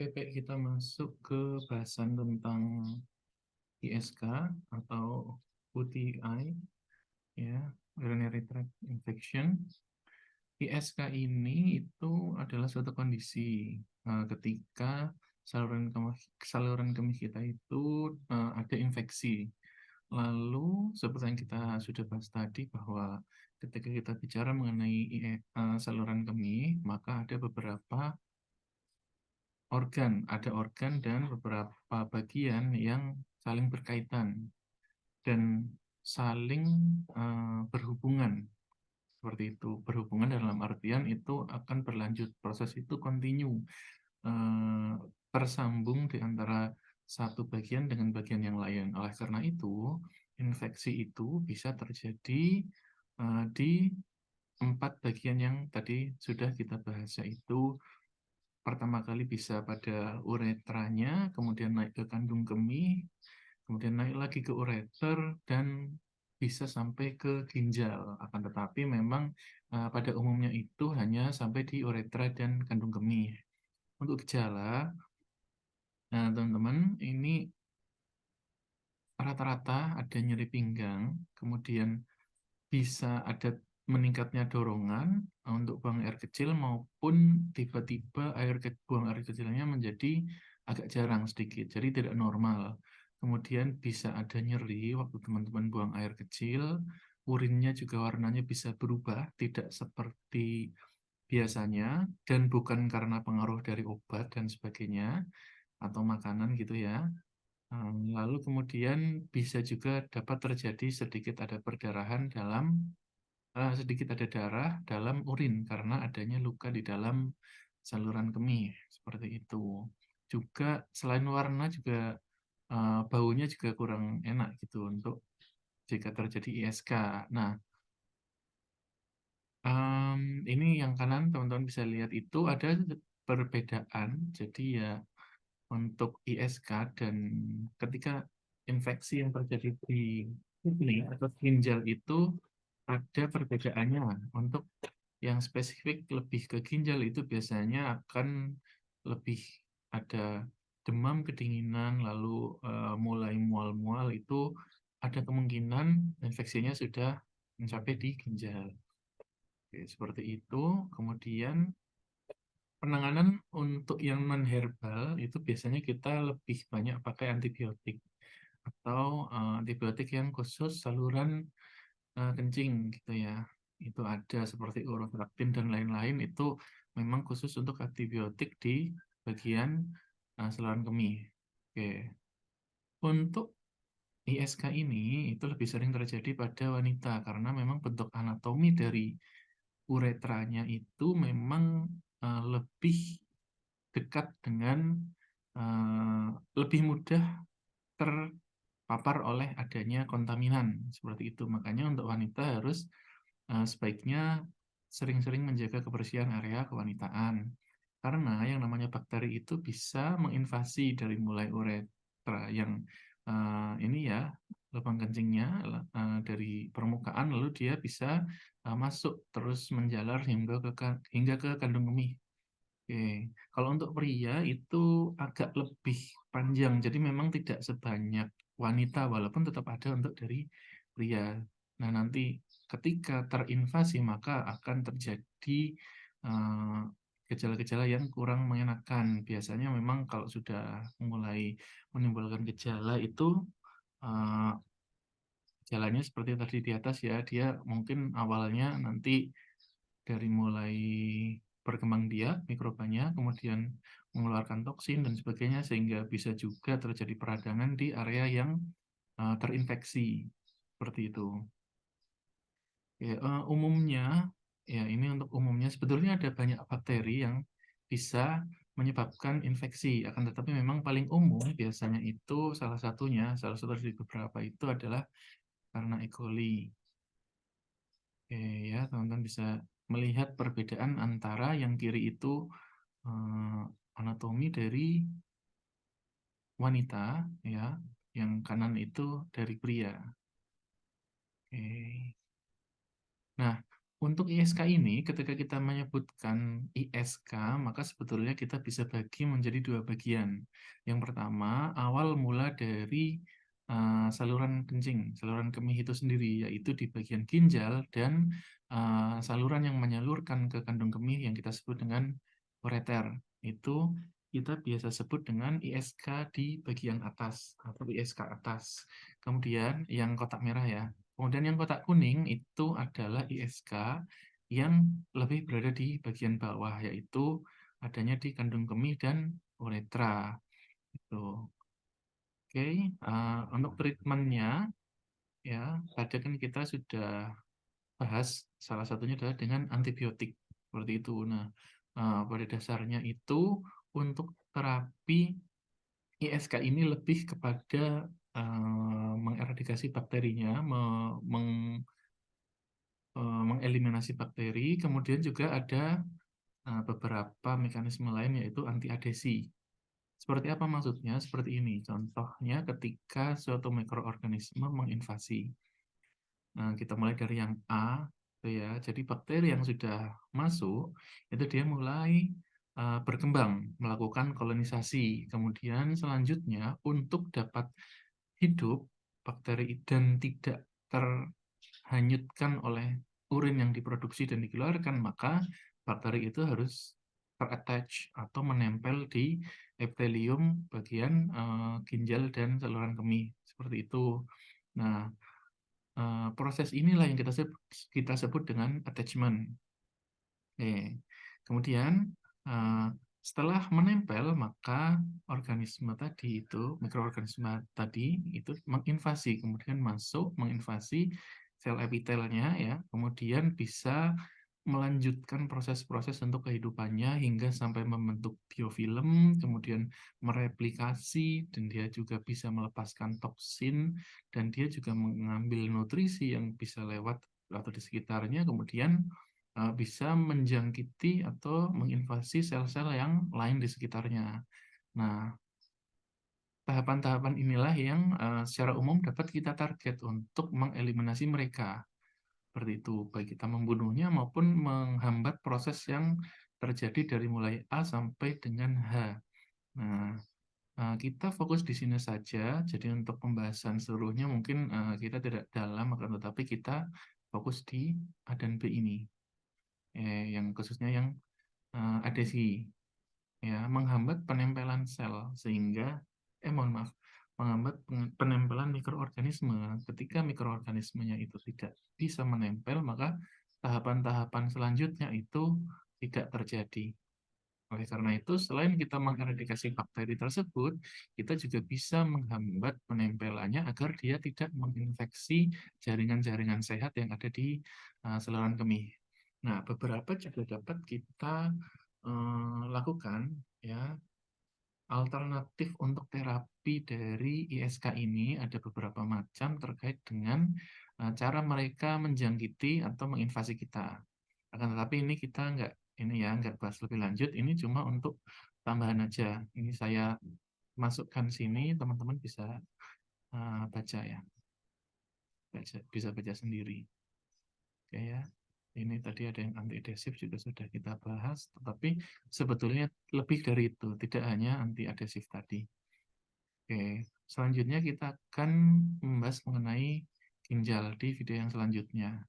Kita masuk ke bahasan tentang ISK atau UTI, ya, urinary tract infection. ISK ini itu adalah suatu kondisi ketika saluran kemih kita itu ada infeksi. Lalu seperti yang kita sudah bahas tadi bahwa ketika kita bicara mengenai saluran kemih, maka ada beberapa ada organ dan beberapa bagian yang saling berkaitan dan saling berhubungan. Seperti itu, berhubungan dalam artian itu akan berlanjut, proses itu kontinu, tersambung di antara satu bagian dengan bagian yang lain. Oleh karena itu, infeksi itu bisa terjadi di 4 bagian yang tadi sudah kita bahas, yaitu pertama kali bisa pada uretranya, kemudian naik ke kandung kemih, kemudian naik lagi ke ureter, dan bisa sampai ke ginjal. Akan tetapi memang pada umumnya itu hanya sampai di uretra dan kandung kemih. Untuk gejala, nah teman-teman, ini rata-rata ada nyeri pinggang, kemudian bisa ada meningkatnya dorongan untuk buang air kecil, maupun tiba-tiba buang air kecilnya menjadi agak jarang sedikit, jadi tidak normal. Kemudian bisa ada nyeri waktu teman-teman buang air kecil, urinnya juga warnanya bisa berubah, tidak seperti biasanya, dan bukan karena pengaruh dari obat dan sebagainya, atau makanan gitu ya. Lalu kemudian bisa juga dapat terjadi sedikit ada perdarahan sedikit ada darah dalam urin karena adanya luka di dalam saluran kemih, seperti itu. Juga selain warna juga baunya juga kurang enak gitu untuk jika terjadi ISK. Nah, ini yang kanan teman-teman bisa lihat itu ada perbedaan. Jadi ya untuk ISK dan ketika infeksi yang terjadi di kidney atau ginjal itu ada perbedaannya. Untuk yang spesifik lebih ke ginjal itu biasanya akan lebih ada demam, kedinginan, lalu mulai mual-mual, itu ada kemungkinan infeksinya sudah mencapai di ginjal. Oke, seperti itu. Kemudian penanganan untuk yang non-herbal itu biasanya kita lebih banyak pakai antibiotik atau antibiotik yang khusus saluran kencing gitu ya. Itu ada seperti oroferaktin dan lain-lain, itu memang khusus untuk antibiotik di bagian saluran kemih. Oke. Untuk ISK ini itu lebih sering terjadi pada wanita karena memang bentuk anatomi dari uretranya itu memang lebih dekat dengan lebih mudah terpapar oleh adanya kontaminan seperti itu. Makanya untuk wanita harus sebaiknya sering-sering menjaga kebersihan area kewanitaan. Karena yang namanya bakteri itu bisa menginvasi dari mulai uretra yang ini ya, lubang kencingnya dari permukaan, lalu dia bisa masuk terus menjalar hingga ke kandung kemih. Oke, kalau untuk pria itu agak lebih panjang, jadi memang tidak sebanyak wanita, walaupun tetap ada untuk dari pria. Nah, nanti ketika terinvasi, maka akan terjadi eh, gejala-gejala yang kurang mengenakan. Biasanya memang kalau sudah mulai menimbulkan gejala itu, eh, gejalanya seperti tadi di atas ya, dia mungkin awalnya nanti dari mulai berkembang biak mikrobanya, kemudian mengeluarkan toksin dan sebagainya, sehingga bisa juga terjadi peradangan di area yang terinfeksi. Seperti itu. Ya, umumnya, ya ini untuk umumnya, sebetulnya ada banyak bakteri yang bisa menyebabkan infeksi. Akan tetapi memang paling umum biasanya itu salah satu dari beberapa itu adalah karena E. coli. Oke, ya, teman-teman bisa melihat perbedaan antara yang kiri itu eh, anatomi dari wanita, ya, yang kanan itu dari pria. Oke. Nah, Untuk ISK ini, ketika kita menyebutkan ISK, maka sebetulnya kita bisa bagi menjadi dua bagian. Yang pertama, awal mula dari saluran kencing, saluran kemih itu sendiri, yaitu di bagian ginjal dan saluran yang menyalurkan ke kandung kemih yang kita sebut dengan ureter. Itu kita biasa sebut dengan ISK di bagian atas atau ISK atas. Kemudian yang kotak merah ya. Kemudian yang kotak kuning itu adalah ISK yang lebih berada di bagian bawah, yaitu adanya di kandung kemih dan uretra. Itu. Oke, untuk treatmentnya ya tadi kan kita sudah bahas salah satunya adalah dengan antibiotik seperti itu. Nah, pada dasarnya itu untuk terapi ISK ini lebih kepada mengeradikasi bakterinya, mengeliminasi bakteri, kemudian juga ada beberapa mekanisme lain yaitu antiadesi. Seperti apa maksudnya? Seperti ini. Contohnya ketika suatu mikroorganisme menginvasi. Nah, kita mulai dari yang A, gitu ya. Jadi bakteri yang sudah masuk, itu dia mulai berkembang, melakukan kolonisasi. Kemudian selanjutnya untuk dapat hidup, bakteri dan tidak terhanyutkan oleh urin yang diproduksi dan dikeluarkan, maka bakteri itu harus terattach atau menempel di epitelium bagian ginjal dan saluran kemih seperti itu. Nah, proses inilah yang kita sebut dengan attachment. Oke. Kemudian setelah menempel, maka organisme tadi itu, mikroorganisme tadi itu menginvasi, kemudian masuk menginvasi sel epitelnya ya, kemudian bisa melanjutkan proses-proses untuk kehidupannya hingga sampai membentuk biofilm, kemudian mereplikasi, dan dia juga bisa melepaskan toksin, dan dia juga mengambil nutrisi yang bisa lewat atau di sekitarnya, kemudian bisa menjangkiti atau menginvasi sel-sel yang lain di sekitarnya. Nah, tahapan-tahapan inilah yang secara umum dapat kita target untuk mengeliminasi mereka. Seperti itu, baik kita membunuhnya maupun menghambat proses yang terjadi dari mulai A sampai dengan H. Nah, kita fokus di sini saja. Jadi untuk pembahasan seluruhnya mungkin kita tidak dalam, akan tetapi kita fokus di A dan B ini. Yang khususnya yang adesi, ya, menghambat penempelan sel sehingga mohon maaf, menghambat penempelan mikroorganisme. Ketika mikroorganismenya itu tidak bisa menempel, maka tahapan-tahapan selanjutnya itu tidak terjadi. Oleh karena itu, selain kita mengeradikasi bakteri tersebut, kita juga bisa menghambat penempelannya agar dia tidak menginfeksi jaringan-jaringan sehat yang ada di saluran kemih. Nah, beberapa juga dapat kita lakukan ya. Alternatif untuk terapi dari ISK ini ada beberapa macam terkait dengan cara mereka menjangkiti atau menginvasi kita. Akan tetapi ini kita nggak bahas lebih lanjut. Ini cuma untuk tambahan aja. Ini saya masukkan sini, teman-teman bisa baca ya, bisa baca sendiri. Oke ya. Ini tadi ada yang antiadesif juga sudah kita bahas, tetapi sebetulnya lebih dari itu, tidak hanya antiadesif tadi. Oke, selanjutnya kita akan membahas mengenai ginjal di video yang selanjutnya.